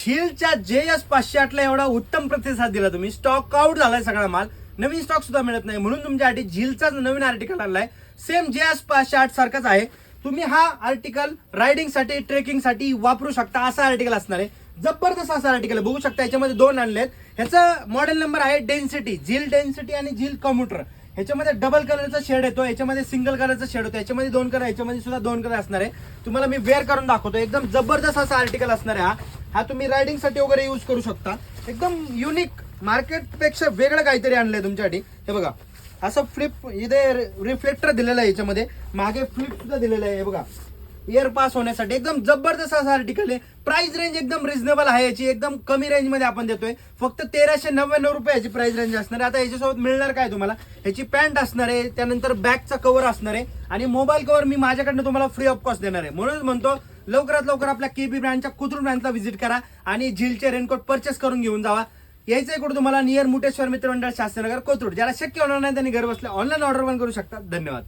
झीलच्या JS 508 ला एवढा उत्तम प्रतिसाद दिला तुम्ही. स्टॉक आउट झालाय सगळा माल, नवीन स्टॉक सुद्धा मिळत नाही, म्हणून तुमच्यासाठी झीलचाच नवीन आर्टिकल आणलाय. सेम JS 508 सारखाच आहे. तुम्ही हा आर्टिकल रायडिंग साठी ट्रेकिंग साठी वापरू शकता. असा आर्टिकल असणार आहे, जबरदस्त असा आर्टिकल आहे. बघू शकता याच्यामध्ये दोन आणलेत. ह्याचा मॉडेल नंबर आहे डेन्सिटी, झील डेन्सिटी आणि झील कम्युटर. ह्याच्यामध्ये डबल कलरचा शेड येतो, याच्यामध्ये सिंगल कलरचा शेड होतो, याच्यामध्ये दोन कलर, याच्यामध्ये सुद्धा दोन कलर असणार आहे. तुम्हाला मी वेअर करून दाखवतो. एकदम जबरदस्त असा आर्टिकल असणार आहे. हा तुम्ही रायडिंग साठी वगैरे युज करू शकता. एकदम युनिक, मार्केट पेक्षा वेगळं काहीतरी आणलंय तुमच्यासाठी. हे बघा, असं फ्लिप इथे रिफ्लेक्टर दिलेलं आहे, याच्यामध्ये मागे फ्लिप सुद्धा दिलेलं आहे. हे बघा, एअर पास होण्यासाठी एकदम जबरदस्त असा आर्टिकल आहे. प्राइस रेंज एकदम रिझनेबल आहे याची, एकदम कमी रेंज मध्ये आपण देतोय. फक्त 1399 रुपये याची प्राइस रेंज असणार आहे. आता याच्यासोबत मिळणार काय तुम्हाला, ह्याची पॅन्ट असणार आहे, त्यानंतर बॅगचा कव्हर असणार आहे आणि मोबाईल कव्हर मी माझ्याकडनं तुम्हाला फ्री ऑफ कॉस्ट देणार आहे. म्हणून म्हणतो लवकरात लवकर आपल्या KB ब्रँडच्या कुत्रून ब्रँडला व्हिजिट करा आणि झीलचे रेनकोट परचेस करून घेऊन जावा. यायचंय कुठे तुम्हाला, नियर मुटेश्वर मित्रमंडळ, शास्त्रीनगर, कोथरूड. ज्याला शक्य होणार नाही त्यांनी घर बसल्या ऑनलाईन ऑर्डर पण करू शकता. धन्यवाद.